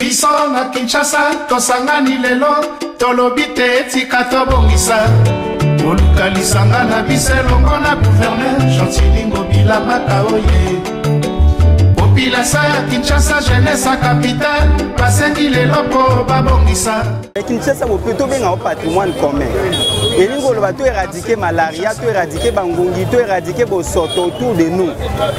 biso na Kinshasa tosangani lelo tolobi te etika tobongisa oluka lisanga na biso elongo na gouverneur Chantilingo Bilamaka oye population ya Kinshasa jeunesse à capitale basengi lelo po babongisa Kinshasa bopeto benga au patrimoine commun elingo loba to éradiquer malaria to éradiquer bangongi to éradiquer bosoto autour de nous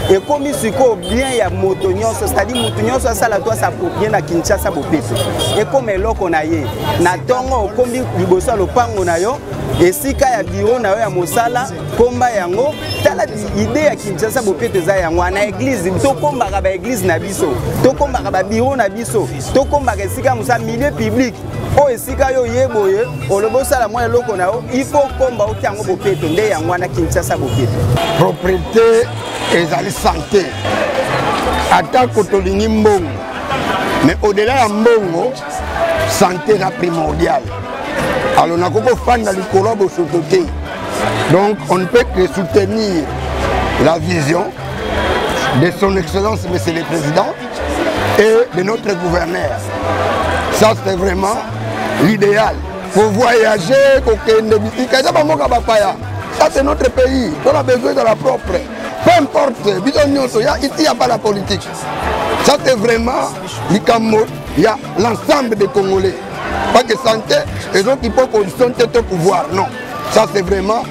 et comme siko bien ya moto nyonso c'est-à-dire moto nyonso sala to s'approprier na Kinshasa bopeto et comme eloko na ye na tongo okombi liboso lopango na yo esika ya bureau na yo ya mosala komba yango tala idée ya Kinshasa bopeto za yango na église to komba ba église na biso to komba ba bureau na biso to komba esika musa milieu public o esika yo yeboye olobosa la mwa loko na yo il faut komba okiango bopeto nde yango na Kinshasa bopeto propriété ezali santé ata kotolingi mbongo mais au-delà ya mbongo santé est primordiale. Alors, on a beaucoup de fans dans le colloque de donc, on ne peut que soutenir la vision de son Excellence, Monsieur le Président, et de notre gouverneur. Ça, c'est vraiment l'idéal. Pour voyager, ça, c'est notre pays. On a besoin de la propre. Peu importe, ici, il n'y a pas la politique. Ça, c'est vraiment il y a l'ensemble des Congolais. Pas que santé, et donc il faut condition de pouvoir. Non, ça c'est vraiment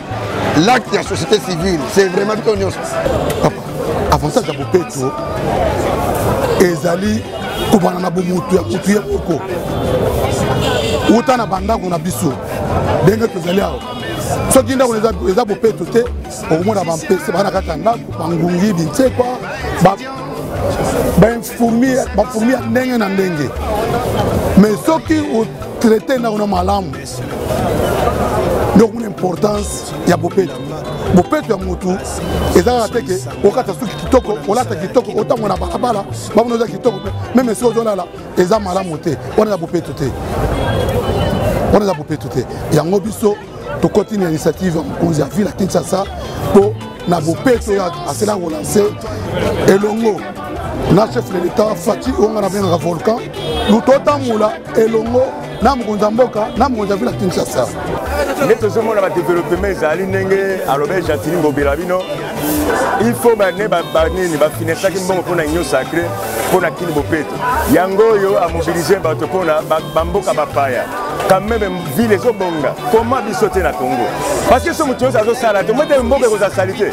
l'acte de la société civile. C'est vraiment bien. Avant ça, j'ai beaucoup de Ezali, Kubanana Bomutu, Kutuye Oko. Autant à Banda qu'on a bissou. Dengue que Zalia. Ce qui est là, on les a beaucoup de au moins avant de c'est pas la Katanga, Bangungi, c'est quoi? Ben fourmi à dengue na dengue. Mais ce qui est traité dans le malam, donc l'importance il y a beaucoup. Beaucoup de motu et ça a été que au cas où qui toko, on l'a qui toko, autant on a bakabala, on a qui toko, même si on a là, ils ont malam monté, on a beaucoup tout. On a beaucoup tout. Et en obiso, to continue l'initiative on a vu la Kinshasa pour na beaucoup à cela relancer et longo. Na chef de l'État Fati on a bien un volcan nous totamoula et longo na mkonza mboka na mkonza vila Kinshasa neto somo na développement ezali ndenge alobe Chantilingo Bilamino il faut bane banini ba finessa ki mbongo pona nyo sacré pona kini bopeto yango yo a mobiliser bato pona bamboka bapaya quand même ville ezo bonga comment bisoter na Congo parce que ce mutu zo sala te mote mboka ko za salité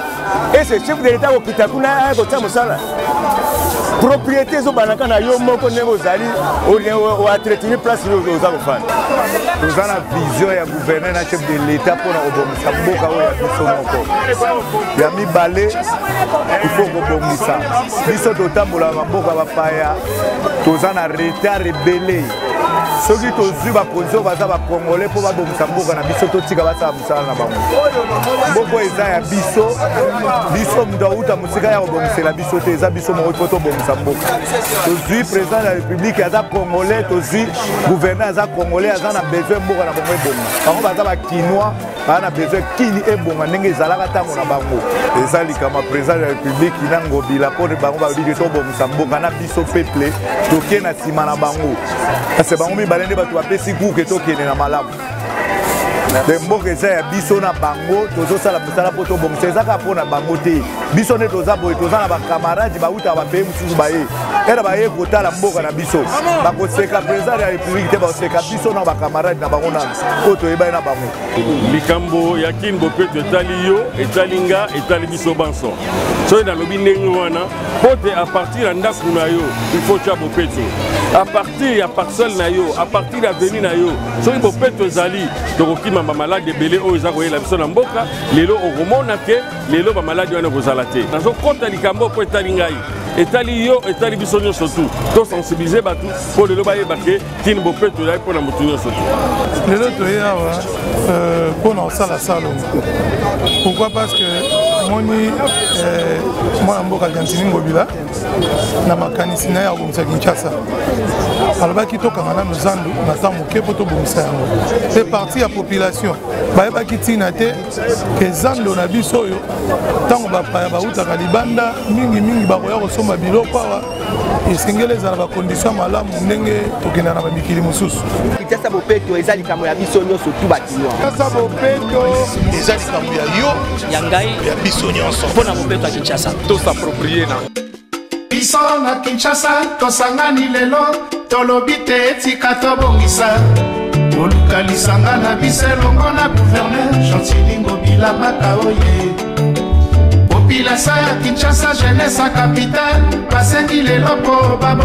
et c'est chef de l'État ko kitakuna ko tamo sala propriété zo banaka na yo moko nengo zali o entretenir place yo za kofana nous avons la vision ya gouverneur na chef de l'État pour obomisa mboka oyo ya biso moko ya mibale il faut obomisa biso totambola mboka bapaya tozana retard rebelle soki tozwi bakonzi oyo baza bacongolais mpo babomisa mboka na biso totika basala mosala na bango mboka eza ya biso mutu auta mosika ya kobomisela biso te eza biso moko mpo tobomisa mboka tozwi président de la république aza congolais tozwi gouverneur aza congolais aza na besoin mboka na bango ebonga bango baza bakinois baza na besoin kini ebonga ndenge ezalaka ntango na bango eza likama président de la république na ngobila mpo bango babiki tobomisa mboka na biso peuple toke na nsima na bango parce bango mibale nde bato bapesi kuke tokende na malamu de mboka eza ya biso na bango tozosala mosala mpo tobongisa ezaka mpo na bango te biso nde toza boye toza na bakamaradi bauta bapaye mosusu baye ena baye kotala mboka na biso bakoseka président ya république te bakoseka biso na bakamaradi na bango nano oyo toyebai na bango likambo ya kini bopeto etali yo etali nga etali biso banso soki nalobi ndenge wana mpo te a partir ya ndako na yo il faut tia bopeto a partir ya parcelle na yo a partir ya veni na yo soki bopeto ezali tokokima bamaladi ebele oyo eza koyela biso na mboka lelo okomona ke lelo bamaladi wana ekozala te nazokota likambo mpo etali ngai etali yo etali biso nyonso tu tosensibilize bato mpo lelo bayeba ke kini bopeto ezali mpo na motu nyonso tu lelo toye awa mpo na kosala salongo pourquoi parce que namoni mwana mboka Gantini Ngobila na makanisi na ye akobomisa Kinshasa alobaki tokanga nano zandu na ntango moke mpo tobomisa yango te parti ya population bayebaki ntina te ke zando na biso oyo ntango bapaya bautaka libanda mingi bakoya kosomba biloko awa esengeli ezala bakondition ya malamu ndenge tokenda na bamikili mosusu. Kinshasa Bopeto eza likambo ya biso nyonso tu bakinoa. Kinshasa Bopeto eza likambo ya yo ya ngai ya biso nyonso mpona Bopeto ya Kinshasa tosaproprie na biso na Kinshasa tosangani lelo tolobi te etika tobongisa koluka lisanga na biso elongo na gouverneur Gentil Ngobila Makaoye. Population ya Kinshasa jeunesse capitale basengi lelo po babo